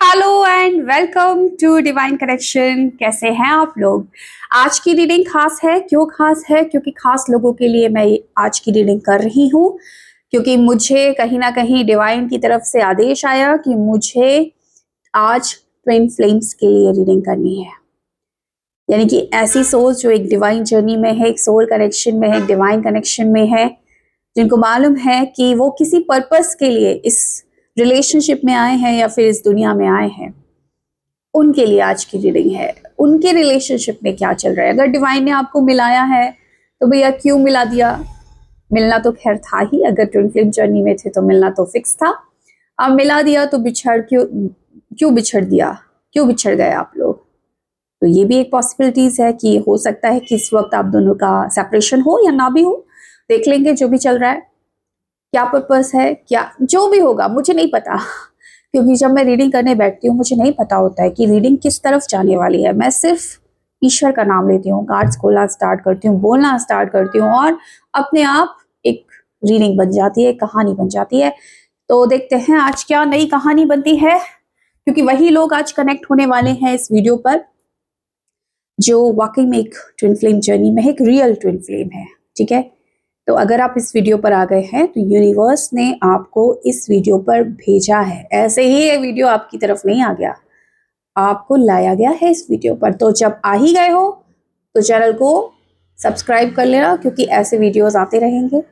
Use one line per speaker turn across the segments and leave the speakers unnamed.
Hello and welcome to divine connection. कैसे हैं आप लोग? आज की रीडिंग खास है। क्यों खास है? क्योंकि खास लोगों के लिए मैं आज की रीडिंग कर रही हूँ, क्योंकि मुझे कहीं ना कहीं डिवाइन की तरफ से आदेश आया कि मुझे आज ट्विन फ्लेम्स के लिए रीडिंग करनी है। यानी कि ऐसी सोल जो एक डिवाइन जर्नी में है, एक सोल कनेक्शन में है, एक डिवाइन कनेक्शन में है, जिनको मालूम है कि वो किसी पर्पस के लिए इस रिलेशनशिप में आए हैं या फिर इस दुनिया में आए हैं, उनके लिए आज की रीडिंग है। उनके रिलेशनशिप में क्या चल रहा है। अगर डिवाइन ने आपको मिलाया है तो भैया क्यों मिला दिया? मिलना तो खैर था ही, अगर ट्विन फ्लेम जर्नी में थे तो मिलना तो फिक्स था। अब मिला दिया तो बिछड़ क्यों बिछड़ दिया? क्यों बिछड़ गए आप लोग? तो ये भी एक पॉसिबिलिटीज है कि हो सकता है कि इस वक्त आप दोनों का सेपरेशन हो या ना भी हो। देख लेंगे जो भी चल रहा है, क्या पर्पस है, क्या जो भी होगा मुझे नहीं पता, क्योंकि जब मैं रीडिंग करने बैठती हूँ मुझे नहीं पता होता है कि रीडिंग किस तरफ जाने वाली है। मैं सिर्फ ईश्वर का नाम लेती हूँ, कार्ड्स खोलना स्टार्ट करती हूँ, बोलना स्टार्ट करती हूँ और अपने आप एक रीडिंग बन जाती है, कहानी बन जाती है। तो देखते हैं आज क्या नई कहानी बनती है, क्योंकि वही लोग आज कनेक्ट होने वाले हैं इस वीडियो पर जो वाकई में एक ट्विन फ्लेम जर्नी में है, एक रियल ट्विन फ्लेम है। ठीक है, तो अगर आप इस वीडियो पर आ गए हैं तो यूनिवर्स ने आपको इस वीडियो पर भेजा है। ऐसे ही ये वीडियो आपकी तरफ नहीं आ गया, आपको लाया गया है इस वीडियो पर। तो जब आ ही गए हो तो चैनल को सब्सक्राइब कर लेना, क्योंकि ऐसे वीडियोस आते रहेंगे।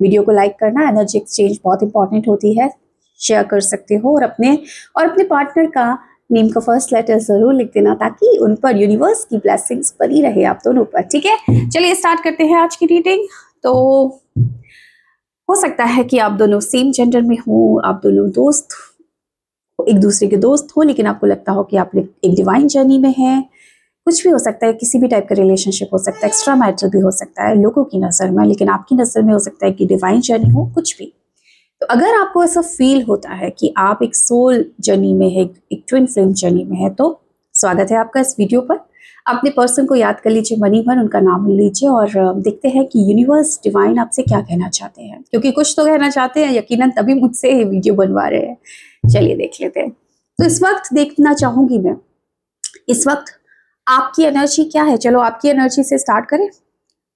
वीडियो को लाइक करना, एनर्जी एक्सचेंज बहुत इंपॉर्टेंट होती है। शेयर कर सकते हो और अपने पार्टनर का नेम का फर्स्ट लेटर जरूर लिख देना, ताकि उन पर यूनिवर्स की ब्लेसिंग्स बनी रहे आप दोनों पर। ठीक है, चलिए स्टार्ट करते हैं आज की रीडिंग। तो हो सकता है कि आप दोनों सेम जेंडर में हो, आप दोनों दोस्त, एक दूसरे के दोस्त हो, लेकिन आपको लगता हो कि आप एक डिवाइन जर्नी में हैं। कुछ भी हो सकता है, किसी भी टाइप का रिलेशनशिप हो सकता है, एक्स्ट्रा मैरिटल भी हो सकता है लोगों की नज़र में, लेकिन आपकी नज़र में हो सकता है कि डिवाइन जर्नी हो, कुछ भी। तो अगर आपको ऐसा फील होता है कि आप एक सोल जर्नी में है, एक ट्विन फ्लेम जर्नी में है, तो स्वागत है आपका इस वीडियो पर। अपने पर्सन को याद कर लीजिए, मनी भर उनका नाम ले लीजिए और देखते हैं कि यूनिवर्स डिवाइन आपसे क्या कहना चाहते हैं, क्योंकि कुछ तो कहना चाहते हैं यकीनन, तभी मुझसे ये वीडियो बनवा रहे हैं। चलिए देख लेते हैं। तो इस वक्त देखना चाहूंगी मैं, इस वक्त आपकी एनर्जी क्या है। चलो आपकी एनर्जी से स्टार्ट करें।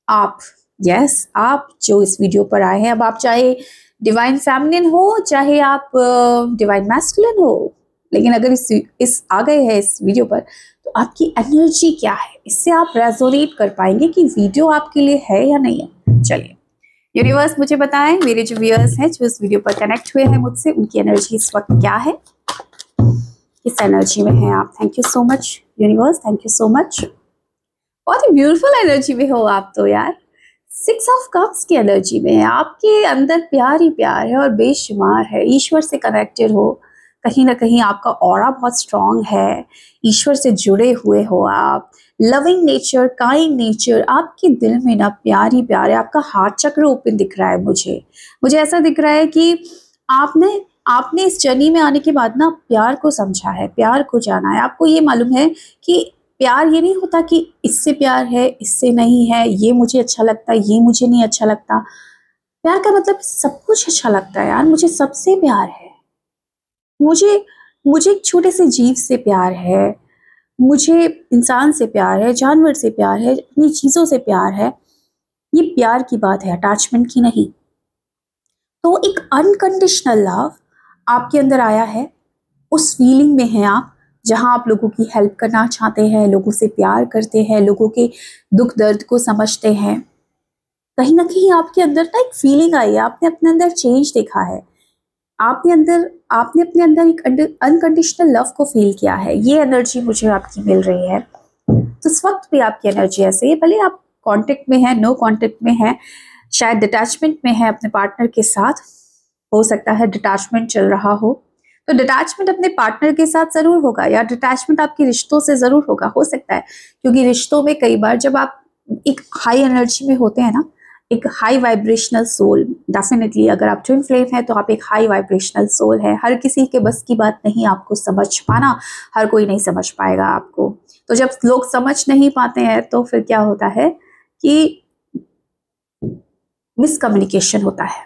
आप, यस, आप जो इस वीडियो पर आए हैं, अब आप चाहे डिवाइन फेमिनिन हो, चाहे आप डिवाइन मैस्कुलिन हो, लेकिन अगर इस आ गए हैं इस वीडियो पर, तो आपकी एनर्जी क्या है, इससे आप रेजोनेट कर पाएंगे कि वीडियो आपके लिए है या नहीं है। चलिए यूनिवर्स मुझे बताएं, मेरे जो व्यूअर्स हैं जो इस वीडियो पर कनेक्ट हुए हैं मुझसे, उनकी एनर्जी इस वक्त क्या है, किस एनर्जी में है आप। Thank you so much universe, thank you so much. बहुत ही ब्यूटीफुल एनर्जी में हो आप तो यार। 6 ऑफ कप्स की एनर्जी में है, आपके अंदर प्यार ही प्यार है और बेशुमार है। ईश्वर से कनेक्टेड हो, कहीं ना कहीं आपका ऑरा बहुत स्ट्रांग है, ईश्वर से जुड़े हुए हो आप। लविंग नेचर, काइंड नेचर, आपके दिल में ना प्यार ही प्यार है। आपका हार्ट चक्र ओपन दिख रहा है मुझे ऐसा दिख रहा है कि आपने इस जर्नी में आने के बाद ना प्यार को समझा है, प्यार को जाना है। आपको ये मालूम है कि प्यार ये नहीं होता कि इससे प्यार है, इससे नहीं है, ये मुझे अच्छा लगता है, ये मुझे नहीं अच्छा लगता। प्यार का मतलब सब कुछ अच्छा लगता है यार, मुझे सबसे प्यार है। मुझे मुझे एक छोटे से जीव से प्यार है, मुझे इंसान से प्यार है, जानवर से प्यार है, अपनी चीज़ों से प्यार है। ये प्यार की बात है, अटैचमेंट की नहीं। तो एक अनकंडीशनल लव आपके अंदर आया है, उस फीलिंग में है आप, जहां आप लोगों की हेल्प करना चाहते हैं, लोगों से प्यार करते हैं, लोगों के दुख दर्द को समझते हैं। कहीं ना कहीं आपके अंदर ना एक फीलिंग आई है, आपने अपने अंदर चेंज देखा है, आपने अपने अंदर एक अनकंडीशनल लव को फील किया है। ये एनर्जी मुझे आपकी मिल रही है। तो इस वक्त भी आपकी एनर्जी ऐसे है, भले आप कांटेक्ट में है, नो कांटेक्ट में है, शायद डिटैचमेंट में है अपने पार्टनर के साथ, हो सकता है डिटैचमेंट चल रहा हो। तो डिटैचमेंट अपने पार्टनर के साथ जरूर होगा, या डिटैचमेंट आपके रिश्तों से जरूर होगा, हो सकता है। क्योंकि रिश्तों में कई बार जब आप एक हाई एनर्जी में होते हैं ना, एक हाई वाइब्रेशनल सोल, डेफिनेटली अगर आप ट्विन फ्लेम है तो आप एक हाई वाइब्रेशनल सोल है। हर किसी के बस की बात नहीं आपको समझ पाना, हर कोई नहीं समझ पाएगा आपको। तो जब लोग समझ नहीं पाते हैं तो फिर क्या होता है कि मिसकम्युनिकेशन होता है,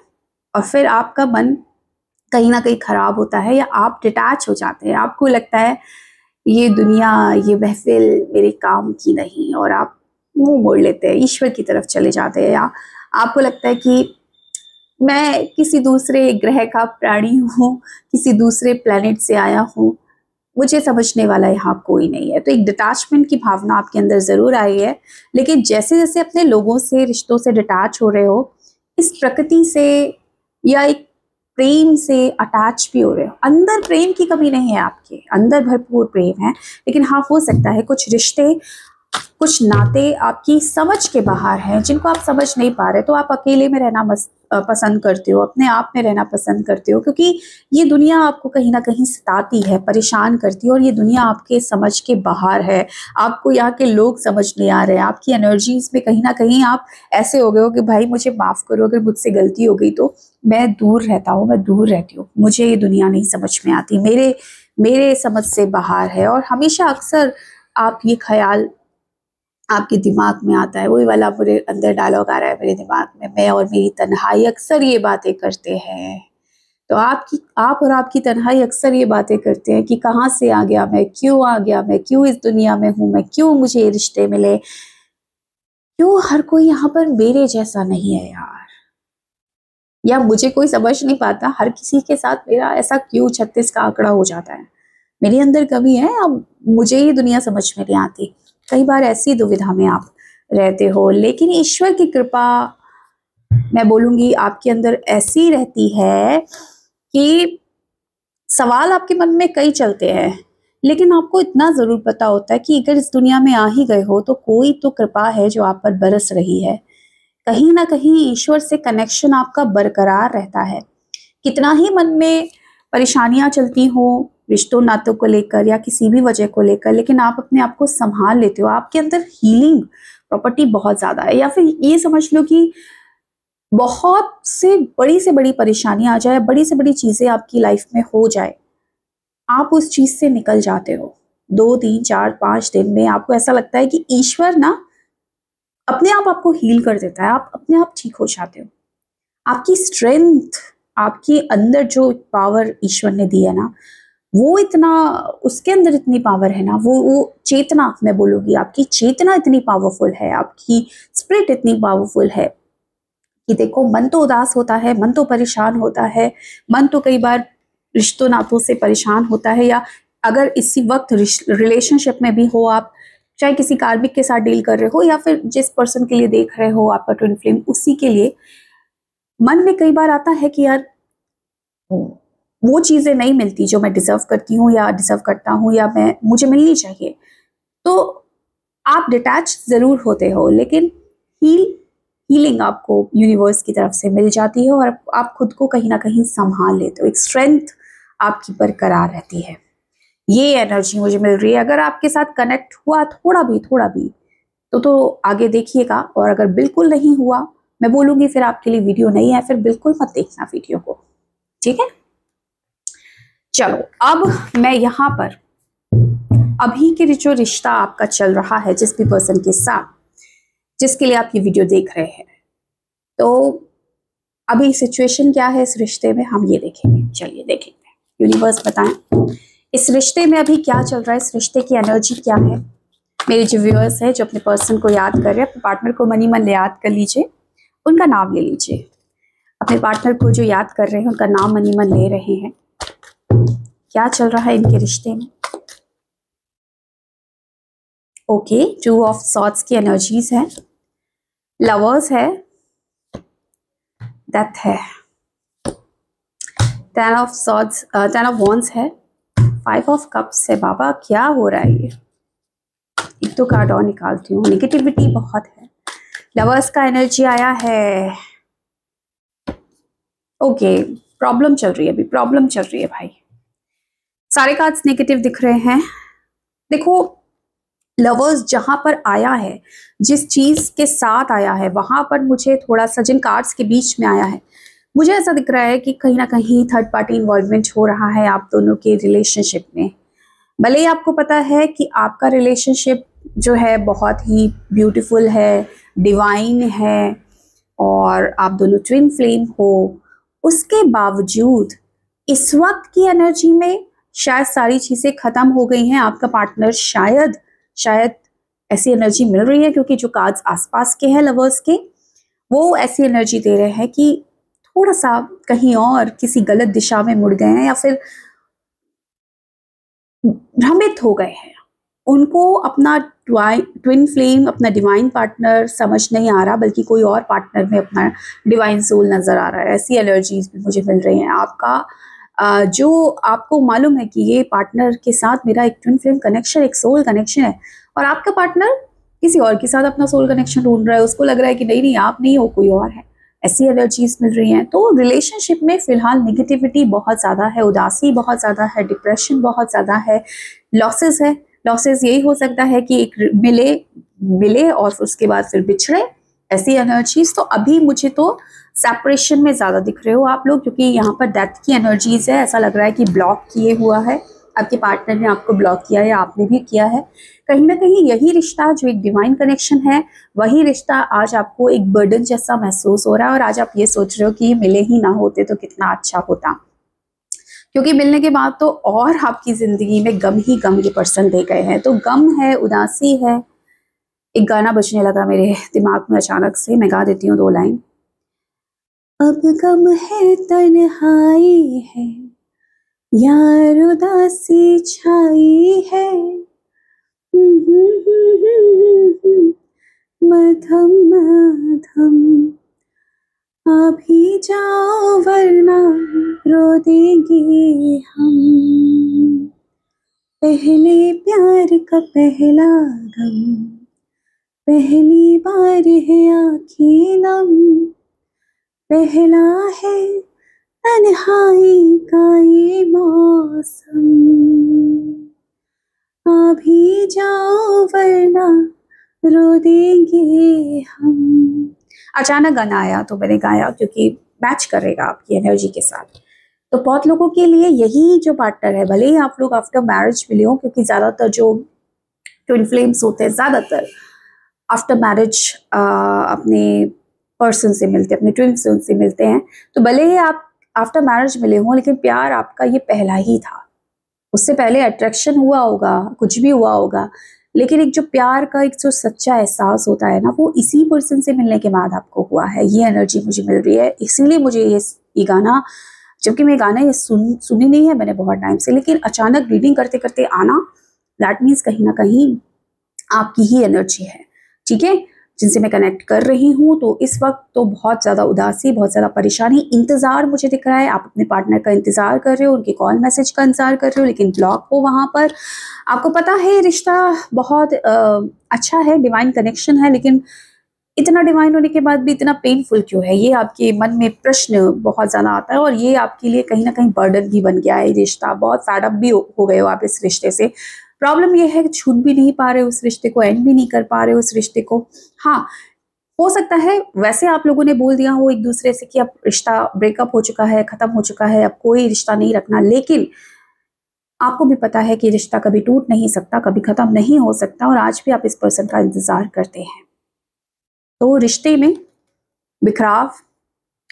और फिर आपका मन कहीं ना कहीं खराब होता है, या आप डिटैच हो जाते हैं, आपको लगता है ये दुनिया, ये महफिल मेरे काम की नहीं, और आप मुंह मोड़ लेते हैं, ईश्वर की तरफ चले जाते हैं, या आपको लगता है कि मैं किसी दूसरे ग्रह का प्राणी हूँ, किसी दूसरे प्लेनेट से आया हूँ, मुझे समझने वाला यहाँ कोई नहीं है। तो एक डिटैचमेंट की भावना आपके अंदर ज़रूर आई है, लेकिन जैसे जैसे अपने लोगों से, रिश्तों से डिटैच हो रहे हो, इस प्रकृति से या एक प्रेम से अटैच भी हो रहे हो। अंदर प्रेम की कमी नहीं है, आपके अंदर भरपूर प्रेम है, लेकिन हाँ, हो सकता है कुछ रिश्ते, कुछ नाते आपकी समझ के बाहर हैं, जिनको आप समझ नहीं पा रहे, तो आप अकेले में रहना पसंद करते हो, अपने आप में रहना पसंद करते हो, क्योंकि ये दुनिया आपको कहीं ना कहीं सताती है, परेशान करती है, और ये दुनिया आपके समझ के बाहर है। आपको यहाँ के लोग समझ नहीं आ रहे हैं, आपकी एनर्जीज में कहीं ना कहीं आप ऐसे हो गए हो कि भाई मुझे माफ़ करो, अगर मुझसे गलती हो गई तो मैं दूर रहता हूँ, मैं दूर रहती हूँ, मुझे ये दुनिया नहीं समझ में आती, मेरे समझ से बाहर है। और हमेशा अक्सर आप ये ख्याल आपके दिमाग में आता है, वही वाला पूरे अंदर डायलॉग आ रहा है मेरे दिमाग में, मैं और मेरी तन्हाई अक्सर ये बातें करते हैं। तो आप और आपकी तन्हाई अक्सर ये बातें करते हैं कि कहाँ से आ गया मैं, क्यों आ गया मैं, क्यों इस दुनिया में हूँ मैं, क्यों मुझे ये रिश्ते मिले, क्यों हर कोई यहाँ पर मेरे जैसा नहीं है यार, या मुझे कोई समझ नहीं पाता, हर किसी के साथ मेरा ऐसा क्यों 36 का आंकड़ा हो जाता है, मेरे अंदर कमी है, अब मुझे ये दुनिया समझ में नहीं आती। कई बार ऐसी दुविधा में आप रहते हो, लेकिन ईश्वर की कृपा, मैं बोलूंगी, आपके अंदर ऐसी रहती है कि सवाल आपके मन में कई चलते हैं, लेकिन आपको इतना जरूर पता होता है कि अगर इस दुनिया में आ ही गए हो तो कोई तो कृपा है जो आप पर बरस रही है, कहीं ना कहीं ईश्वर से कनेक्शन आपका बरकरार रहता है। कितना ही मन में परेशानियां चलती हो, रिश्तों नातों को लेकर या किसी भी वजह को लेकर, लेकिन आप अपने आप को संभाल लेते हो, आपके अंदर हीलिंग प्रॉपर्टी बहुत ज्यादा है। या फिर ये समझ लो कि बहुत से बड़ी परेशानियां आ जाए, बड़ी से बड़ी चीजें आपकी लाइफ में हो जाए, आप उस चीज से निकल जाते हो 2 3 4 5 दिन में। आपको ऐसा लगता है कि ईश्वर ना अपने आप आपको हील कर देता है, आप अपने आप ठीक हो जाते हो। आपकी स्ट्रेंथ, आपके अंदर जो पावर ईश्वर ने दी है ना, वो इतना, उसके अंदर इतनी पावर है ना, वो चेतना, मैं बोलूँगी आपकी चेतना इतनी पावरफुल है, आपकी स्पिरिट इतनी पावरफुल है कि देखो, मन तो उदास होता है, मन तो परेशान होता है, मन तो कई बार रिश्तों नातों से परेशान होता है, या अगर इसी वक्त रिलेशनशिप में भी हो आप, चाहे किसी कार्मिक के साथ डील कर रहे हो या फिर जिस पर्सन के लिए देख रहे हो आपका ट्विन फ्लेम, उसी के लिए मन में कई बार आता है कि यार वो चीज़ें नहीं मिलती जो मैं डिजर्व करती हूँ या डिजर्व करता हूँ, या मुझे मिलनी चाहिए। तो आप डिटैच ज़रूर होते हो, लेकिन हीलिंग आपको यूनिवर्स की तरफ से मिल जाती है, और आप खुद को कहीं ना कहीं संभाल लेते हो, एक स्ट्रेंथ आपकी बरकरार रहती है। ये एनर्जी मुझे मिल रही है। अगर आपके साथ कनेक्ट हुआ थोड़ा भी तो आगे देखिएगा, और अगर बिल्कुल नहीं हुआ, मैं बोलूँगी फिर आपके लिए वीडियो नहीं है, फिर बिल्कुल मत देखना वीडियो को, ठीक है। चलो, अब मैं यहाँ पर अभी के जो रिश्ता आपका चल रहा है जिस भी पर्सन के साथ, जिसके लिए आप ये वीडियो देख रहे हैं, तो अभी सिचुएशन क्या है इस रिश्ते में, हम ये देखेंगे। चलिए देखेंगे, यूनिवर्स बताएं इस रिश्ते में अभी क्या चल रहा है, इस रिश्ते की एनर्जी क्या है। मेरे जो व्यूअर्स हैं, जो अपने पर्सन को याद कर रहे हैं, अपने पार्टनर को मनी मन याद कर लीजिए, उनका नाम ले लीजिए। अपने पार्टनर को जो याद कर रहे हैं उनका नाम मनी मन ले रहे हैं। क्या चल रहा है इनके रिश्ते में। ओके, 2 ऑफ सॉर्ड्स की एनर्जीज है, लवर्स है, डेथ है, 10 ऑफ सॉर्ड्स, 10 ऑफ वॉन्ड्स है, 5 ऑफ कप्स है। बाबा क्या हो रहा है ये, एक तो कार्ड और निकालती हूँ। नेगेटिविटी बहुत है, लवर्स का एनर्जी आया है। ओके, प्रॉब्लम चल रही है, अभी प्रॉब्लम चल रही है भाई। सारे कार्ड्स नेगेटिव दिख रहे हैं। देखो, लवर्स जहां पर आया है, जिस चीज के साथ आया है, वहां पर मुझे थोड़ा सा, जिन कार्ड्स के बीच में आया है, मुझे ऐसा दिख रहा है कि कहीं ना कहीं थर्ड पार्टी इन्वॉल्वमेंट हो रहा है आप दोनों के रिलेशनशिप में। भले ही आपको पता है कि आपका रिलेशनशिप जो है बहुत ही ब्यूटीफुल है, डिवाइन है, और आप दोनों ट्विन फ्लेम हो, उसके बावजूद इस वक्त की एनर्जी में शायद सारी चीजें खत्म हो गई हैं। आपका पार्टनर शायद ऐसी एनर्जी मिल रही है, क्योंकि जो कार्ड्स आसपास के हैं लवर्स के, वो ऐसी एनर्जी दे रहे हैं कि थोड़ा सा कहीं और किसी गलत दिशा में मुड़ गए हैं या फिर भ्रमित हो गए हैं। उनको अपना ट्विन फ्लेम, अपना डिवाइन पार्टनर समझ नहीं आ रहा, बल्कि कोई और पार्टनर में अपना डिवाइन सोल नजर आ रहा है। ऐसी एनर्जीज भी मुझे मिल रही हैं। आपका जो आपको मालूम है कि ये पार्टनर के साथ मेरा एक ट्विन फ्लेम कनेक्शन, एक सोल कनेक्शन है, और आपका पार्टनर किसी और के साथ अपना सोल कनेक्शन ढूंढ रहा है। उसको लग रहा है कि नहीं नहीं आप नहीं हो, कोई और है। ऐसी एनर्जीज मिल रही हैं। तो रिलेशनशिप में फिलहाल निगेटिविटी बहुत ज़्यादा है, उदासी बहुत ज़्यादा है, डिप्रेशन बहुत ज़्यादा है, लॉसेस है। लॉसेस यही हो सकता है कि एक मिले और उसके बाद फिर बिछड़े, ऐसी एनर्जीज। तो अभी मुझे तो सेपरेशन में ज़्यादा दिख रहे हो आप लोग, क्योंकि यहाँ पर डेथ की एनर्जीज है। ऐसा लग रहा है कि ब्लॉक किए हुआ है, आपके पार्टनर ने आपको ब्लॉक किया है या आपने भी किया है। कहीं ना कहीं यही रिश्ता जो एक डिवाइन कनेक्शन है, वही रिश्ता आज आपको एक बर्डन जैसा महसूस हो रहा है, और आज आप ये सोच रहे हो कि ये मिले ही ना होते तो कितना अच्छा होता, क्योंकि मिलने के बाद तो और आपकी जिंदगी में गम ही गम ये पर्सन दे गए हैं। तो गम है, उदासी है। एक गाना बजने लगा मेरे दिमाग में अचानक से, मैं गा देती हूँ 2 लाइन। अब गम है, तन्हाई है, यार उदासी छाई है, मधम मधम अभी जाओ वरना रो देंगे हम, पहले प्यार का पहला गम, पहली बार है आँखें नम, पहला है तन्हाई का ये मौसम, अभी जाओ वरना रो देंगे हम। अचानक गाना आया तो मैंने गाया, क्योंकि मैच करेगा आपकी एनर्जी के साथ। तो बहुत लोगों के लिए यही जो पार्टनर है, भले ही आप लोग आफ्टर मैरिज मिले हो, क्योंकि ज़्यादातर जो ट्विन फ्लेम्स होते हैं ज़्यादातर आफ्टर मैरिज अपने पर्सन से मिलते हैं, अपने ट्विन से मिलते हैं। तो भले ही आप आफ्टर मैरिज मिले हों, लेकिन प्यार आपका ये पहला ही था। उससे पहले अट्रैक्शन हुआ होगा, कुछ भी हुआ होगा, लेकिन एक जो प्यार का एक जो सच्चा एहसास होता है ना, वो इसी पर्सन से मिलने के बाद आपको हुआ है। ये एनर्जी मुझे मिल रही है। इसीलिए मुझे ये गाना, जबकि मैं गाना ये सुनी नहीं है मैंने बहुत टाइम से, लेकिन अचानक रीडिंग करते करते आना, दैट मीन्स कहीं ना कहीं आपकी ही एनर्जी है, ठीक है, जिनसे मैं कनेक्ट कर रही हूँ। तो इस वक्त तो बहुत ज़्यादा उदासी, बहुत ज़्यादा परेशानी, इंतज़ार मुझे दिख रहा है। आप अपने पार्टनर का इंतज़ार कर रहे हो, उनके कॉल मैसेज का इंतज़ार कर रहे हो, लेकिन ब्लॉक हो वहाँ पर। आपको पता है रिश्ता बहुत अच्छा है, डिवाइन कनेक्शन है, लेकिन इतना डिवाइन होने के बाद भी इतना पेनफुल क्यों है? ये आपके मन में प्रश्न बहुत ज़्यादा आता है, और ये आपके लिए कहीं ना कहीं बर्डन भी बन गया है रिश्ता। बहुत फैड अप भी हो गए हो आप इस रिश्ते से। प्रॉब्लम ये है कि छूट भी नहीं पा रहे उस रिश्ते को, एंड भी नहीं कर पा रहे उस रिश्ते को। हाँ, हो सकता है वैसे आप लोगों ने बोल दिया हो एक दूसरे से कि अब रिश्ता ब्रेकअप हो चुका है, खत्म हो चुका है, अब कोई रिश्ता नहीं रखना, लेकिन आपको भी पता है कि रिश्ता कभी टूट नहीं सकता, कभी खत्म नहीं हो सकता, और आज भी आप इस पर्सन का इंतजार करते हैं। तो रिश्ते में बिखराव,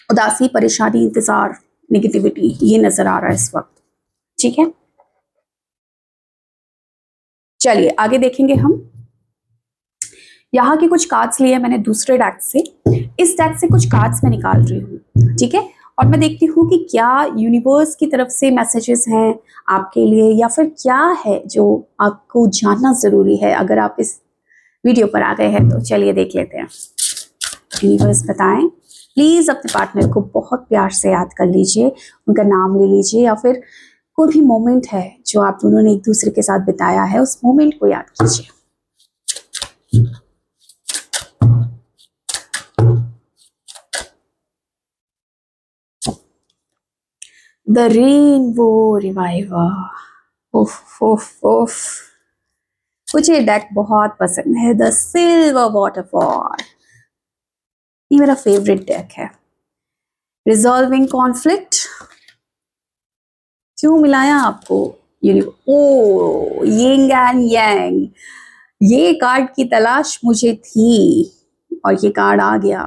उदासी, परेशानी, इंतजार, नेगेटिविटी, ये नजर आ रहा है इस वक्त, ठीक है। चलिए आगे देखेंगे हम। यहाँ के कुछ कार्ड्स लिए मैंने दूसरे डेक से, इस डेक से कुछ कार्ड्स मैं निकाल रही हूँ, ठीक है, और मैं देखती हूँ कि क्या यूनिवर्स की तरफ से मैसेजेस हैं आपके लिए, या फिर क्या है जो आपको जानना जरूरी है। अगर आप इस वीडियो पर आ गए हैं तो चलिए देख लेते हैं। यूनिवर्स बताएं प्लीज। अपने पार्टनर को बहुत प्यार से याद कर लीजिए, उनका नाम ले लीजिए, या फिर कोई भी मोमेंट है जो आप दोनों ने एक दूसरे के साथ बिताया है, उस मोमेंट को याद कीजिए। The rainbow reviver. उफ उफ उफ, मुझे डेक बहुत पसंद है, द सिल्वर वॉटरफॉल। ये मेरा फेवरेट डेक है। रिजॉल्विंग कॉन्फ्लिक्ट, क्यों मिलाया आपको ओ यिंग एंड यांग। ये कार्ड की तलाश मुझे थी और ये कार्ड आ गया,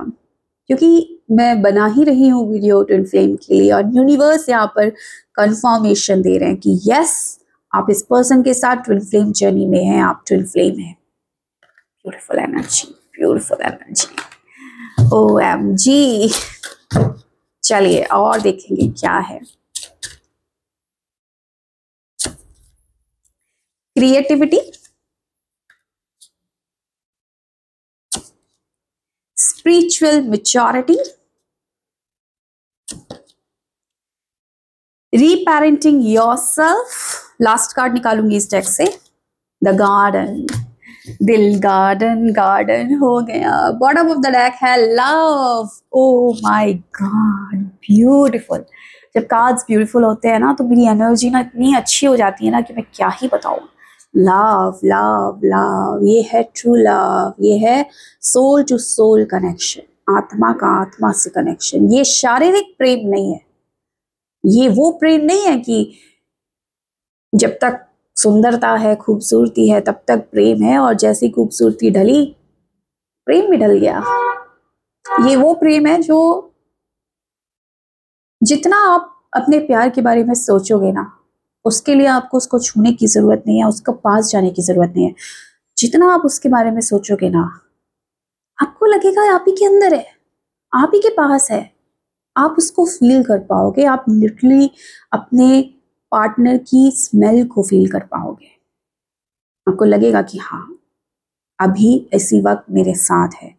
क्योंकि मैं बना ही रही हूँ वीडियो ट्विन फ्लेम के लिए, और यूनिवर्स यहाँ पर कंफर्मेशन दे रहे हैं कि यस, आप इस पर्सन के साथ ट्विन फ्लेम जर्नी में हैं, आप ट्विन फ्लेम हैं। Beautiful energy, beautiful energy, OMG। चलिए और देखेंगे क्या है। Creativity, spiritual maturity, reparenting yourself. Last card निकालूंगी इस डेक से, द गार्डन। दिल गार्डन, गार्डन हो गया। बॉटम ऑफ द डेक है love. Oh my god, beautiful. जब कार्ड्स ब्यूटीफुल होते हैं ना तो मेरी एनर्जी ना इतनी अच्छी हो जाती है ना कि मैं क्या ही बताऊं। लव, लव, लव, ये है ट्रू लव, ये है सोल टू सोल कनेक्शन, आत्मा का आत्मा से कनेक्शन। ये शारीरिक प्रेम नहीं है, ये वो प्रेम नहीं है कि जब तक सुंदरता है, खूबसूरती है, तब तक प्रेम है, और जैसी खूबसूरती ढली प्रेम भी ढल गया। ये वो प्रेम है जो जितना आप अपने प्यार के बारे में सोचोगे ना, उसके लिए आपको उसको छूने की जरूरत नहीं है, उसको पास जाने की जरूरत नहीं है। जितना आप उसके बारे में सोचोगे ना, आपको लगेगा आप ही के अंदर है, आप ही के पास है, आप उसको फील कर पाओगे। आप लिटरली अपने पार्टनर की स्मेल को फील कर पाओगे। आपको लगेगा कि हाँ, अभी इसी वक्त मेरे साथ है।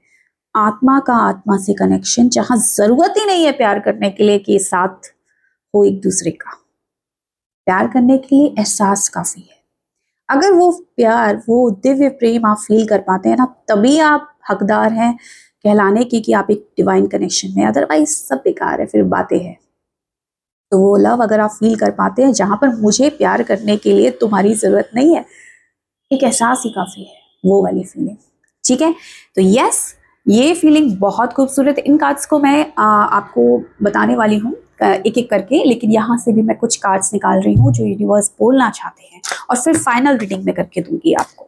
आत्मा का आत्मा से कनेक्शन, जहां जरूरत ही नहीं है प्यार करने के लिए कि साथ हो एक दूसरे का। प्यार करने के लिए एहसास काफी है। अगर वो प्यार, वो दिव्य प्रेम आप फील कर पाते हैं ना, तभी आप हकदार हैं कहलाने की कि आप एक डिवाइन कनेक्शन में। अदरवाइज सब बेकार है, फिर बातें हैं। तो वो लव अगर आप फील कर पाते हैं जहां पर मुझे प्यार करने के लिए तुम्हारी जरूरत नहीं है, एक एहसास ही काफी है, वो वाली फीलिंग। ठीक है, तो यस, ये फीलिंग बहुत खूबसूरत है। इन कार्ड्स को मैं आपको बताने वाली हूँ एक एक करके, लेकिन यहाँ से भी मैं कुछ कार्ड्स निकाल रही हूँ जो यूनिवर्स बोलना चाहते हैं, और फिर फाइनल रीडिंग में करके दूंगी आपको।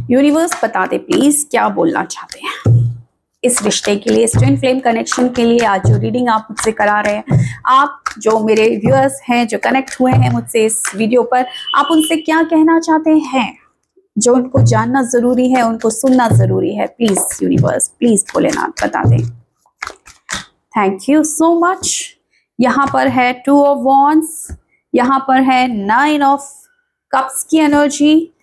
यूनिवर्स बता दे प्लीज क्या बोलना चाहते हैं इस रिश्ते के लिए, इस ट्विन फ्लेम कनेक्शन के लिए। आज जो रीडिंग आप मुझसे करा रहे हैं, आप जो मेरे व्यूअर्स हैं जो कनेक्ट हुए हैं मुझसे इस वीडियो पर, आप उनसे क्या कहना चाहते हैं, जो उनको जानना जरूरी है, उनको सुनना जरूरी है। प्लीज यूनिवर्स, प्लीज भोलेनाथ बता दें। Thank you so much. यहाँ पर है 2 ऑफ वॉन्ड्स, यहाँ पर है 9 ऑफ कप्स की एनर्जी,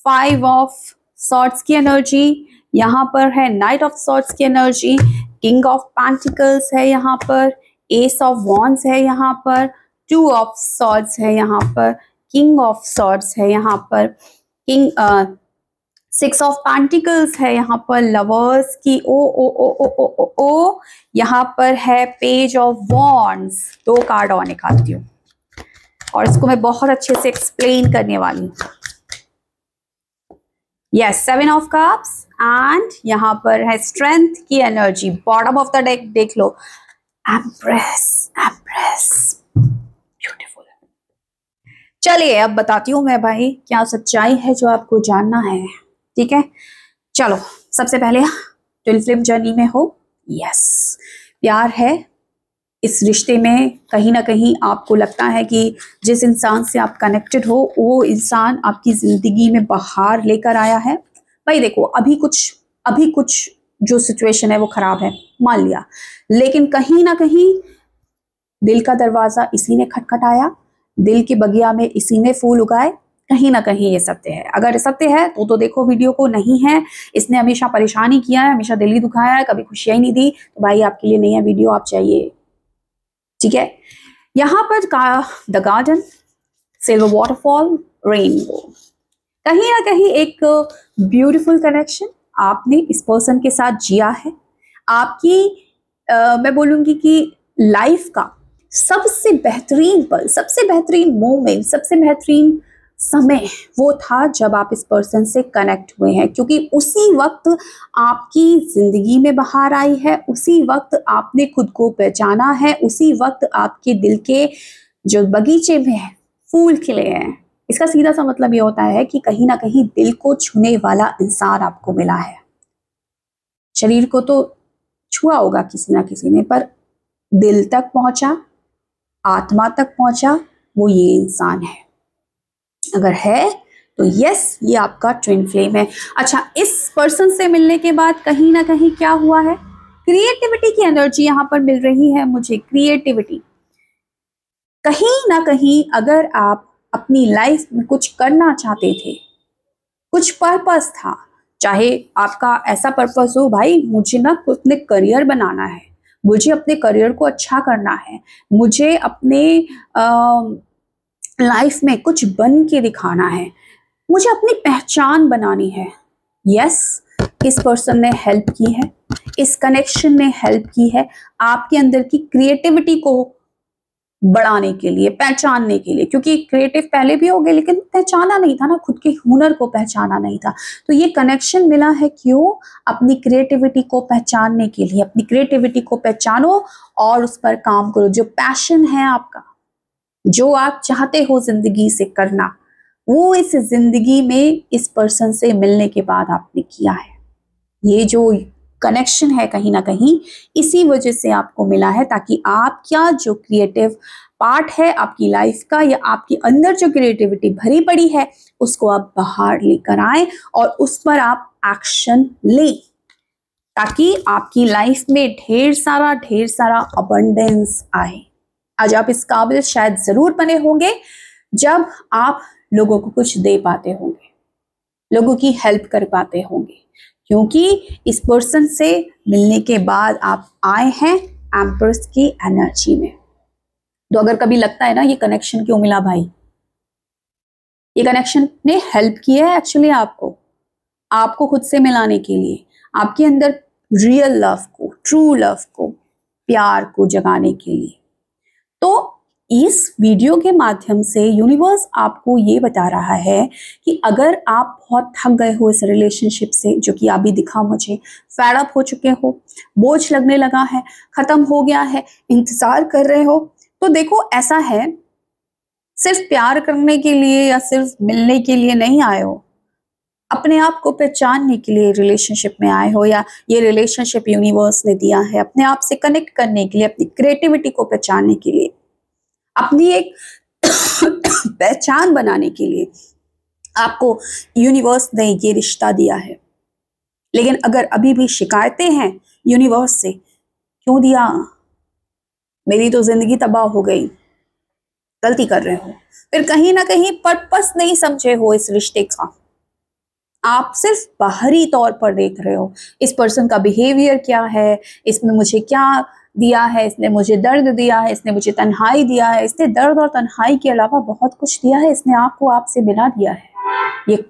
5 ऑफ सॉर्ड्स की एनर्जी, यहाँ पर है नाइट ऑफ सॉर्ड्स की एनर्जी, किंग ऑफ पेंटिकल्स है यहाँ पर, एस ऑफ वॉन्ड्स है यहाँ पर, 2 ऑफ सॉर्ड्स है यहाँ पर, किंग ऑफ सॉर्ड्स है यहाँ पर, 6 ऑफ पेंटिकल्स है यहाँ पर, लवर्स की ओ ओ ओ ओ ओ ओ ओ, यहाँ पर है पेज ऑफ वॉन्ड्स। 2 कार्ड और निकालती हूँ और इसको मैं बहुत अच्छे से एक्सप्लेन करने वाली हूँ। यस, 7 ऑफ कप्स, एंड यहाँ पर है स्ट्रेंथ की energy. Bottom of the deck देख लो, एम्प्रेस, एम्प्रेस, ब्यूटीफुल। चलिए अब बताती हूँ मैं भाई क्या सच्चाई है जो आपको जानना है। ठीक है, चलो सबसे पहले ट्विन फ्लेम जर्नी में हो, यस, प्यार है इस रिश्ते में। कहीं ना कहीं आपको लगता है कि जिस इंसान से आप कनेक्टेड हो वो इंसान आपकी जिंदगी में बाहर लेकर आया है। भाई देखो, अभी कुछ जो सिचुएशन है वो खराब है, मान लिया, लेकिन कहीं ना कहीं दिल का दरवाजा इसी ने खटखटाया, दिल के बगिया में इसी ने फूल उगाए। कहीं ना कहीं ये सत्य है। अगर सत्य है तो देखो वीडियो को, नहीं है इसने हमेशा परेशानी किया है, हमेशा दिल ही दुखाया है, कभी खुशियां ही नहीं दी, तो भाई आपके लिए नहीं है वीडियो, आप चाहिए। ठीक है, यहाँ पर the garden, silver waterfall, rainbow, कहीं ना कहीं एक ब्यूटीफुल कनेक्शन आपने इस पर्सन के साथ जिया है। आपकी मैं बोलूंगी कि लाइफ का सबसे बेहतरीन पल, सबसे बेहतरीन मोमेंट, सबसे बेहतरीन समय वो था जब आप इस पर्सन से कनेक्ट हुए हैं, क्योंकि उसी वक्त आपकी जिंदगी में बहार आई है, उसी वक्त आपने खुद को पहचाना है, उसी वक्त आपके दिल के जो बगीचे में फूल खिले हैं। इसका सीधा सा मतलब ये होता है कि कहीं ना कहीं दिल को छूने वाला इंसान आपको मिला है। शरीर को तो छुआ होगा किसी ना किसी ने, पर दिल तक पहुंचा, आत्मा तक पहुंचा, वो ये इंसान है। अगर है तो यस, ये आपका ट्विन फ्लेम है। अच्छा, इस पर्सन से मिलने के बाद कहीं ना कहीं क्या हुआ है, क्रिएटिविटी की एनर्जी यहां पर मिल रही है मुझे। क्रिएटिविटी कहीं ना कहीं, अगर आप अपनी लाइफ में कुछ करना चाहते थे, कुछ पर्पस था, चाहे आपका ऐसा पर्पस हो, भाई मुझे ना अपने करियर बनाना है, मुझे अपने करियर को अच्छा करना है, मुझे अपने लाइफ में कुछ बन के दिखाना है, मुझे अपनी पहचान बनानी है। यस, इस पर्सन ने हेल्प की है, इस कनेक्शन ने हेल्प की है आपके अंदर की क्रिएटिविटी को बढ़ाने के लिए, पहचानने के लिए, क्योंकि क्रिएटिव पहले भी हो गए लेकिन पहचाना नहीं था ना, खुद के हुनर को पहचाना नहीं था। तो ये कनेक्शन मिला है, क्यों? अपनी क्रिएटिविटी को पहचानने के लिए। अपनी क्रिएटिविटी को पहचानो और उस पर काम करो। जो पैशन है आपका, जो आप चाहते हो जिंदगी से करना, वो इस जिंदगी में इस पर्सन से मिलने के बाद आपने किया है। ये जो कनेक्शन है कहीं ना कहीं इसी वजह से आपको मिला है, ताकि आपका जो क्रिएटिव पार्ट है आपकी लाइफ का, या आपके अंदर जो क्रिएटिविटी भरी पड़ी है, उसको आप बाहर लेकर आए और उस पर आप एक्शन लें, ताकि आपकी लाइफ में ढेर सारा अबंडेंस आए। आज आप इस काबिल शायद जरूर बने होंगे जब आप लोगों को कुछ दे पाते होंगे, लोगों की हेल्प कर पाते होंगे, क्योंकि इस पर्सन से मिलने के बाद आप आए हैं एम्प्रेस की एनर्जी में। तो अगर कभी लगता है ना ये कनेक्शन क्यों मिला भाई, ये कनेक्शन ने हेल्प किया है एक्चुअली आपको खुद से मिलाने के लिए, आपके अंदर रियल लव को, ट्रू लव को, प्यार को जगाने के लिए। तो इस वीडियो के माध्यम से यूनिवर्स आपको ये बता रहा है कि अगर आप बहुत थक गए हो इस रिलेशनशिप से, जो कि अभी दिखा मुझे, फेड अप हो चुके हो, बोझ लगने लगा है, खत्म हो गया है, इंतजार कर रहे हो, तो देखो ऐसा है, सिर्फ प्यार करने के लिए या सिर्फ मिलने के लिए नहीं आए हो, अपने आप को पहचानने के लिए रिलेशनशिप में आए हो, या ये रिलेशनशिप यूनिवर्स ने दिया है अपने आप से कनेक्ट करने के लिए, अपनी क्रिएटिविटी को पहचानने के लिए, अपनी एक पहचान बनाने के लिए आपको यूनिवर्स ने ये रिश्ता दिया है। लेकिन अगर अभी भी शिकायतें हैं यूनिवर्स से, क्यों दिया, मेरी तो जिंदगी तबाह हो गई, गलती कर रहे हो, फिर कहीं ना कहीं पर्पस नहीं समझे हो इस रिश्ते का, आप सिर्फ बाहरी तौर पर देख रहे हो इस पर्सन का बिहेवियर क्या है, इसमें मुझे क्या दिया है, इसने मुझे दर्द दिया है, इसने मुझे तन्हाई दिया है, इसने दर्द और तन्हाई के अलावा बहुत कुछ दिया है, इसने आपको आपसे मिला दिया है। ये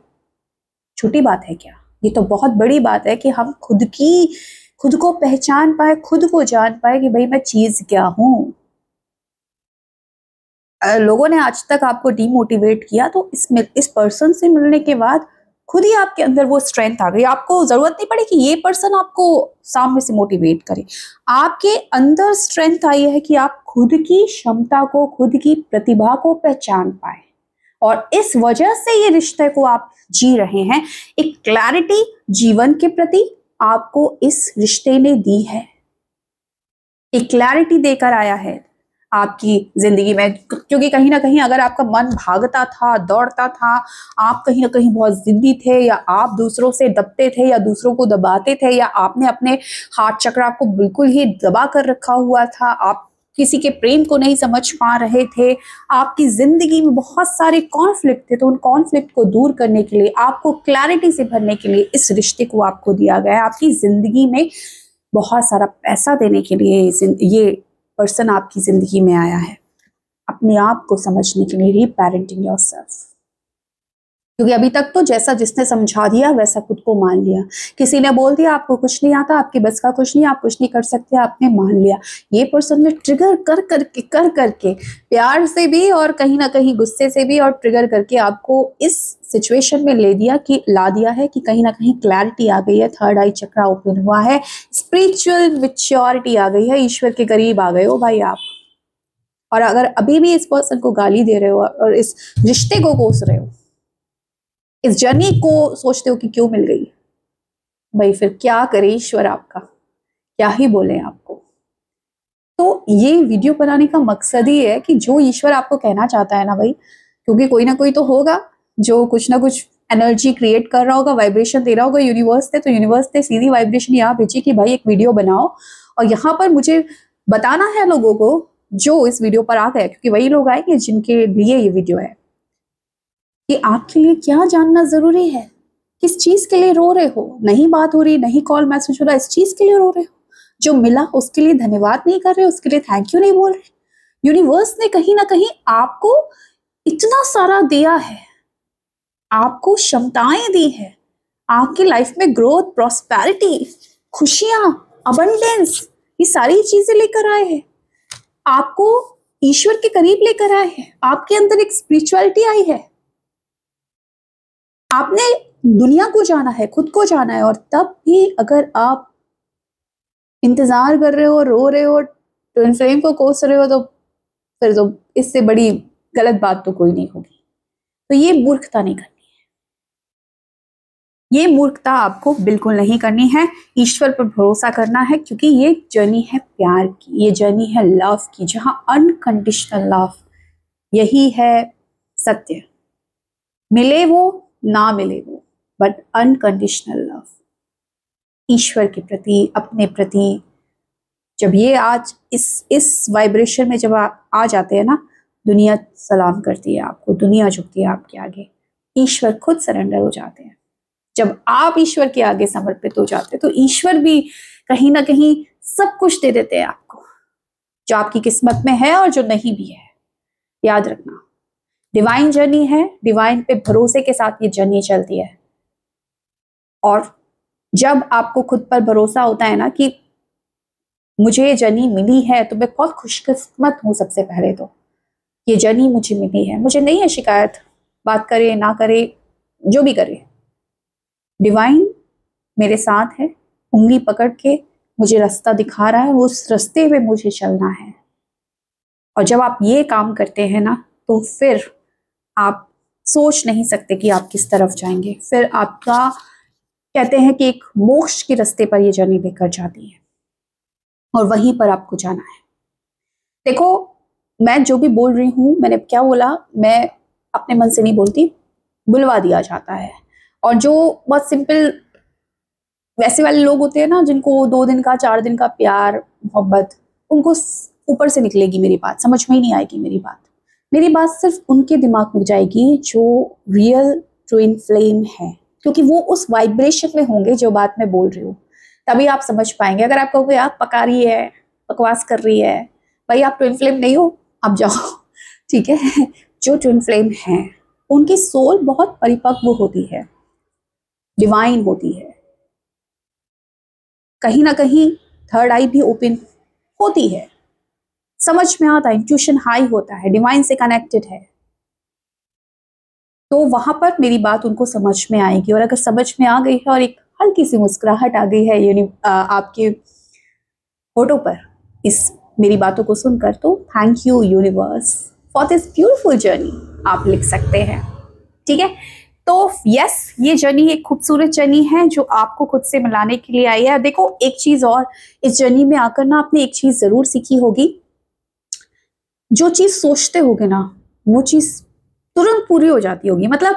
छोटी बात है क्या? ये तो बहुत बड़ी बात है कि हम खुद को पहचान पाए, खुद को जान पाए कि भाई मैं चीज क्या हूं। लोगों ने आज तक आपको डीमोटिवेट किया, तो इस पर्सन से मिलने के बाद खुद ही आपके अंदर वो स्ट्रेंथ आ गई। आपको जरूरत नहीं पड़ी कि ये पर्सन आपको सामने से मोटिवेट करे, आपके अंदर स्ट्रेंथ आई है कि आप खुद की क्षमता को, खुद की प्रतिभा को पहचान पाए, और इस वजह से ये रिश्ते को आप जी रहे हैं। एक क्लैरिटी जीवन के प्रति आपको इस रिश्ते ने दी है, एक क्लैरिटी देकर आया है आपकी जिंदगी में। क्योंकि कहीं ना कहीं अगर आपका मन भागता था, दौड़ता था, आप कहीं ना कहीं बहुत जिद्दी थे, या आप दूसरों से दबते थे, या दूसरों को दबाते थे, या आपने अपने हाथ चक्र को बिल्कुल ही दबा कर रखा हुआ था, आप किसी के प्रेम को नहीं समझ पा रहे थे, आपकी जिंदगी में बहुत सारे कॉन्फ्लिक्ट थे, तो उन कॉन्फ्लिक्ट को दूर करने के लिए, आपको क्लैरिटी से भरने के लिए इस रिश्ते को आपको दिया गया है। आपकी जिंदगी में बहुत सारा पैसा देने के लिए ये पर्सन आपकी जिंदगी में आया है, अपने आप को समझने के लिए, रीपेरेंटिंग योरसेल्फ। क्योंकि अभी तक तो जैसा जिसने समझा दिया वैसा खुद को मान लिया। किसी ने बोल दिया आपको कुछ नहीं आता, आपकी बस का कुछ नहीं, आप कुछ नहीं कर सकते, आपने मान लिया। ये पर्सन ने ट्रिगर कर करके प्यार से भी और कहीं ना कहीं गुस्से से भी और ट्रिगर करके आपको इस सिचुएशन में ला दिया है कि कहीं ना कहीं क्लैरिटी आ गई है, थर्ड आई चक्रा ओपन हुआ है, स्पिरिचुअल मैच्योरिटी आ गई है, ईश्वर के करीब आ गए हो भाई आप। और अगर अभी भी इस पर्सन को गाली दे रहे हो और इस रिश्ते को कोस रहे हो, इस जर्नी को सोचते हो कि क्यों मिल गई, भाई फिर क्या करे ईश्वर आपका, क्या ही बोले आपको। तो ये वीडियो बनाने का मकसद ही है कि जो ईश्वर आपको कहना चाहता है ना भाई, क्योंकि कोई ना कोई तो होगा जो कुछ ना कुछ एनर्जी क्रिएट कर रहा होगा, वाइब्रेशन दे रहा होगा यूनिवर्स ने, तो यूनिवर्स ने सीधी वाइब्रेशन यहाँ भेजी कि भाई एक वीडियो बनाओ और यहाँ पर मुझे बताना है लोगों को जो इस वीडियो पर आ गए, क्योंकि वही लोग आएंगे जिनके लिए ये वीडियो है, कि आपके लिए क्या जानना जरूरी है, किस चीज के लिए रो रहे हो, नहीं बात हो रही, नहीं कॉल मैसेज हो रहा, इस चीज के लिए रो रहे हो, जो मिला उसके लिए धन्यवाद नहीं कर रहे, उसके लिए थैंक यू नहीं बोल रहे। यूनिवर्स ने कहीं ना कहीं आपको इतना सारा दिया है, आपको क्षमताएं दी है, आपकी लाइफ में ग्रोथ, प्रॉस्पेरिटी, खुशियां, अबंडेंस, ये सारी चीजें लेकर आए हैं, आपको ईश्वर के करीब लेकर आए हैं, आपके अंदर एक स्पिरिचुअलिटी आई है, आपने दुनिया को जाना है, खुद को जाना है, और तब भी अगर आप इंतजार कर रहे हो, रो रहे हो, ट्विन फ्लेम को कोस रहे हो, तो फिर तो इससे बड़ी गलत बात तो कोई नहीं होगी। तो ये मूर्खता नहीं करनी है, ये मूर्खता आपको बिल्कुल नहीं करनी है। ईश्वर पर भरोसा करना है, क्योंकि ये जर्नी है प्यार की, ये जर्नी है लव की, जहां अनकंडीशनल लव, यही है सत्य। मिले वो ना मिले वो, बट अनकंडीशनल लव ईश्वर के प्रति, अपने प्रति। जब ये आज इस वाइब्रेशन में जब आ जाते हैं ना, दुनिया सलाम करती है आपको, दुनिया झुकती है आपके आगे, ईश्वर खुद सरेंडर हो जाते हैं। जब आप ईश्वर के आगे समर्पित हो जाते हैं तो ईश्वर भी कहीं ना कहीं सब कुछ दे देते हैं आपको, जो आपकी किस्मत में है और जो नहीं भी है। याद रखना, डिवाइन जर्नी है, डिवाइन पे भरोसे के साथ ये जर्नी चलती है। और जब आपको खुद पर भरोसा होता है ना कि मुझे ये जर्नी मिली है, तो मैं बहुत खुशकिस्मत हूं। सबसे पहले तो ये जर्नी मुझे मिली है, मुझे नहीं है शिकायत, बात करे ना करे, जो भी करे, डिवाइन मेरे साथ है, उंगली पकड़ के मुझे रास्ता दिखा रहा है, उस रास्ते पे मुझे चलना है। और जब आप ये काम करते हैं ना, तो फिर आप सोच नहीं सकते कि आप किस तरफ जाएंगे। फिर आपका, कहते हैं कि एक मोक्ष के रास्ते पर ये जर्नी लेकर जाती है, और वहीं पर आपको जाना है। देखो, मैं जो भी बोल रही हूं, मैंने क्या बोला, मैं अपने मन से नहीं बोलती, बुलवा दिया जाता है। और जो बहुत सिंपल वैसे वाले लोग होते हैं ना, जिनको 2 दिन का 4 दिन का प्यार मोहब्बत, उनको ऊपर से निकलेगी मेरी बात, समझ में ही नहीं आएगी मेरी बात। मेरी बात सिर्फ उनके दिमाग में जाएगी जो रियल ट्विन फ्लेम है, क्योंकि वो उस वाइब्रेशन में होंगे जो बात मैं बोल रही हूँ, तभी आप समझ पाएंगे। अगर आप कहोगे आप पका रही है, बकवास कर रही है, भाई आप ट्विन फ्लेम नहीं हो, आप जाओ। ठीक है, जो ट्विन फ्लेम है उनकी सोल बहुत परिपक्व होती है, डिवाइन होती है, कहीं ना कहीं थर्ड आई भी ओपन होती है, समझ में आता है, इंट्यूशन हाई होता है, डिवाइन से कनेक्टेड है, तो वहां पर मेरी बात उनको समझ में आएगी। और अगर समझ में आ गई है और एक हल्की सी मुस्कुराहट आ गई है आपके होठों पर इस मेरी बातों को सुनकर, तो thank you universe for this beautiful journey, आप लिख सकते हैं। ठीक है, तो यस, ये जर्नी एक खूबसूरत जर्नी है जो आपको खुद से मिलाने के लिए आई है। देखो, एक चीज और, इस जर्नी में आकर ना आपने एक चीज जरूर सीखी होगी, जो चीज सोचते होगे ना वो चीज तुरंत पूरी हो जाती होगी। मतलब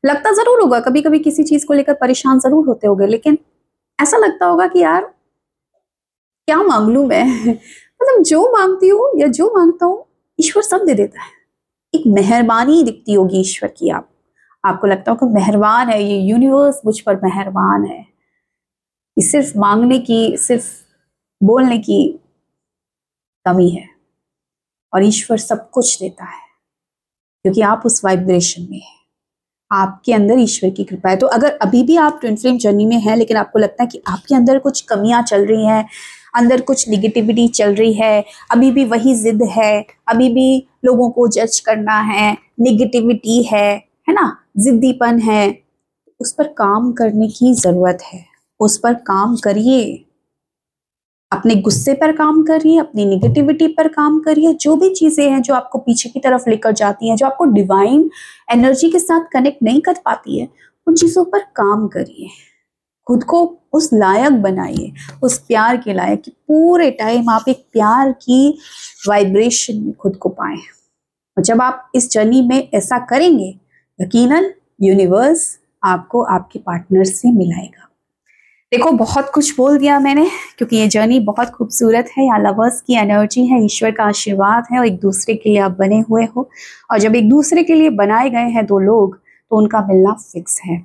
लगता जरूर होगा, कभी कभी किसी चीज को लेकर परेशान जरूर होते होगे, लेकिन ऐसा लगता होगा कि यार क्या मांग लूं मैं। मतलब जो मांगती हूँ या जो मांगता हूँ, ईश्वर सब दे देता है। एक मेहरबानी दिखती होगी ईश्वर की, आपको लगता होगा मेहरबान है ये यूनिवर्स, मुझ पर मेहरबान है। ये सिर्फ मांगने की, सिर्फ बोलने की कमी है, और ईश्वर सब कुछ देता है, क्योंकि आप उस वाइब्रेशन में हैं, आपके अंदर ईश्वर की कृपा है। तो अगर अभी भी आप ट्विन फ्लेम जर्नी में हैं, लेकिन आपको लगता है कि आपके अंदर कुछ कमियां चल रही हैं, अंदर कुछ निगेटिविटी चल रही है, अभी भी वही जिद है, अभी भी लोगों को जज करना है, निगेटिविटी है ना, जिद्दीपन है, उस पर काम करने की जरूरत है। उस पर काम करिए, अपने गुस्से पर काम करिए, अपनी निगेटिविटी पर काम करिए। जो भी चीजें हैं जो आपको पीछे की तरफ लेकर जाती हैं, जो आपको डिवाइन एनर्जी के साथ कनेक्ट नहीं कर पाती है, उन चीजों पर काम करिए, खुद को उस लायक बनाइए, उस प्यार के लायक कि पूरे टाइम आप एक प्यार की वाइब्रेशन में खुद को पाएं। और जब आप इस जर्नी में ऐसा करेंगे, यकीनन यूनिवर्स आपको आपके पार्टनर से मिलाएगा। देखो, बहुत कुछ बोल दिया मैंने, क्योंकि ये जर्नी बहुत खूबसूरत है। यहाँ लवर्स की एनर्जी है, ईश्वर का आशीर्वाद है, और एक दूसरे के लिए आप बने हुए हो। और जब एक दूसरे के लिए बनाए गए हैं दो लोग, तो उनका मिलना फिक्स है।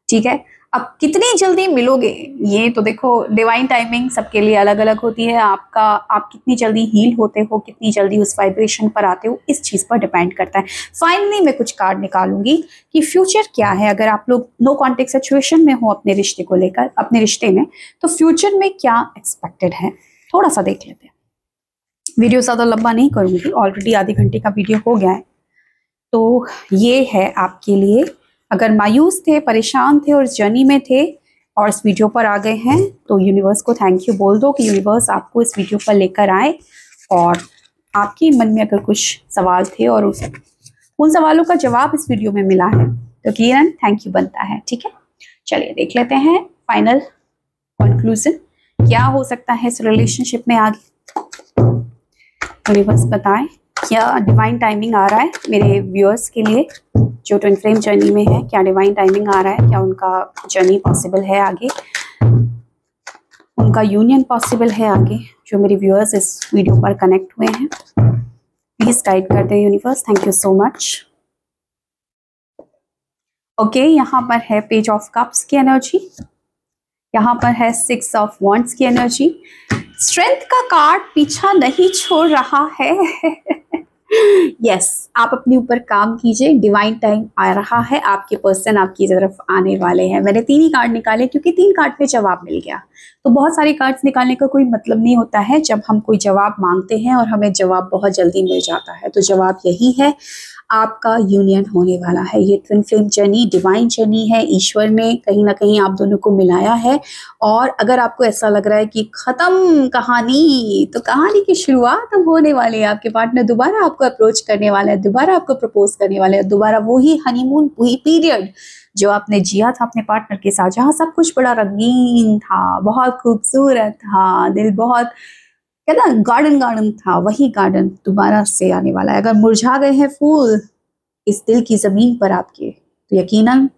ठीक है, अब कितनी जल्दी मिलोगे ये तो देखो, डिवाइन टाइमिंग सबके लिए अलग अलग होती है। आप कितनी जल्दी हील होते हो, कितनी जल्दी उस वाइब्रेशन पर आते हो, इस चीज़ पर डिपेंड करता है। फाइनली मैं कुछ कार्ड निकालूंगी कि फ्यूचर क्या है। अगर आप लोग नो कॉन्टेक्ट सिचुएशन में हो अपने रिश्ते को लेकर, अपने रिश्ते में, तो फ्यूचर में क्या एक्सपेक्टेड है थोड़ा सा देख लेते हैं। वीडियो ज़्यादा लंबा नहीं करूँगी, ऑलरेडी आधे घंटे का वीडियो हो गया है। तो ये है आपके लिए, अगर मायूस थे, परेशान थे और इस जर्नी में थे और इस वीडियो पर आ गए हैं, तो यूनिवर्स को थैंक यू बोल दो कि यूनिवर्स आपको इस वीडियो पर लेकर आए। और आपके मन में अगर कुछ सवाल थे और उन सवालों का जवाब इस वीडियो में मिला है, तो किरण थैंक यू बनता है। ठीक है, चलिए देख लेते हैं फाइनल कंक्लूजन क्या हो सकता है इस रिलेशनशिप में आगे। यूनिवर्स बताएं क्या डिवाइन टाइमिंग आ रहा है मेरे व्यूअर्स के लिए जो ट्विन फ्लेम जर्नी में है। क्या डिवाइन टाइमिंग आ रहा है, क्या उनका जर्नी पॉसिबल है आगे, उनका यूनियन पॉसिबल है आगे, जो मेरे व्यूअर्स इस वीडियो पर कनेक्ट हुए हैं। प्लीज गाइड कर दे universe, thank you so much. Okay, यहाँ पर है पेज ऑफ कप्स की एनर्जी, यहाँ पर है 6 ऑफ वॉन्ड्स की एनर्जी। स्ट्रेंथ का कार्ड पीछा नहीं छोड़ रहा है। यस, आप अपने ऊपर काम कीजिए, डिवाइन टाइम आ रहा है, आपके पर्सन आपकी तरफ आने वाले हैं। मैंने 3 ही कार्ड निकाले क्योंकि 3 कार्ड पे जवाब मिल गया। तो बहुत सारे कार्ड्स निकालने का कोई मतलब नहीं होता है जब हम कोई जवाब मांगते हैं और हमें जवाब बहुत जल्दी मिल जाता है। तो जवाब यही है, आपका यूनियन होने वाला है। ये twin flame journey divine journey है, ईश्वर ने कहीं ना कहीं आप दोनों को मिलाया है। और अगर आपको ऐसा लग रहा है कि खत्म कहानी, तो कहानी की शुरुआत अब होने वाली है। आपके पार्टनर दोबारा आपको अप्रोच करने वाला है, दोबारा आपको प्रपोज करने वाले हैं, दोबारा वही हनीमून, वही पीरियड जो आपने जिया था अपने पार्टनर के साथ, जहाँ सब कुछ बड़ा रंगीन था, बहुत खूबसूरत था, दिल बहुत क्या ना गार्डन था, वही गार्डन दोबारा से आने वाला है। अगर मुरझा गए हैं फूल इस दिल की जमीन पर आपके, तो यकीनन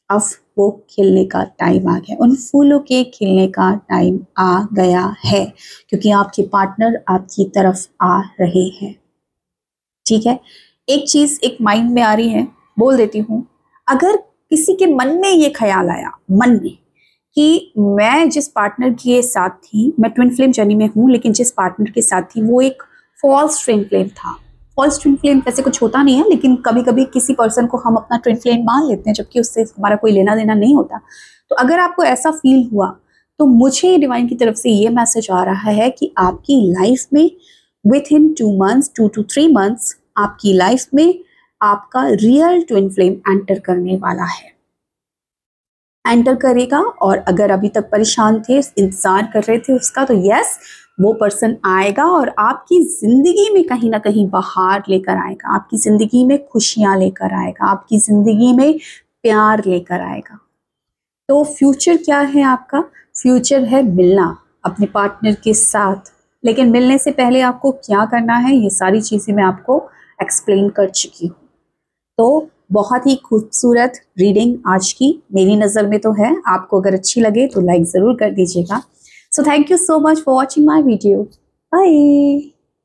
अब वो खिलने का टाइम आ गया, उन फूलों के खिलने का टाइम आ गया है, क्योंकि आपके पार्टनर आपकी तरफ आ रहे हैं। ठीक है, एक चीज एक माइंड में आ रही है, बोल देती हूँ। अगर किसी के मन में ये ख्याल आया, मन में, कि मैं जिस पार्टनर के साथ थी, मैं ट्विन फ्लेम जर्नी में हूँ, लेकिन जिस पार्टनर के साथ थी वो एक फॉल्स ट्विन फ्लेम था। फॉल्स ट्विन फ्लेम वैसे कुछ होता नहीं है, लेकिन कभी कभी किसी पर्सन को हम अपना ट्विन फ्लेम मान लेते हैं, जबकि उससे हमारा कोई लेना देना नहीं होता। तो अगर आपको ऐसा फील हुआ, तो मुझे डिवाइन की तरफ से ये मैसेज आ रहा है कि आपकी लाइफ में with in 2 months, 2 to 3 months, आपकी लाइफ में आपका रियल ट्विन फ्लेम एंटर करने वाला है, एंटर करेगा। और अगर अभी तक परेशान थे, इंतजार कर रहे थे उसका, तो यस, वो पर्सन आएगा और आपकी जिंदगी में कहीं ना कहीं बहार लेकर आएगा, आपकी जिंदगी में खुशियां लेकर आएगा, आपकी जिंदगी में प्यार लेकर आएगा। तो फ्यूचर क्या है आपका? फ्यूचर है मिलना अपने पार्टनर के साथ। लेकिन मिलने से पहले आपको क्या करना है, ये सारी चीजें मैं आपको एक्सप्लेन कर चुकी हूँ। तो बहुत ही खूबसूरत रीडिंग आज की मेरी नज़र में तो है। आपको अगर अच्छी लगे तो लाइक ज़रूर कर दीजिएगा। So thank you so much for watching my video. Bye.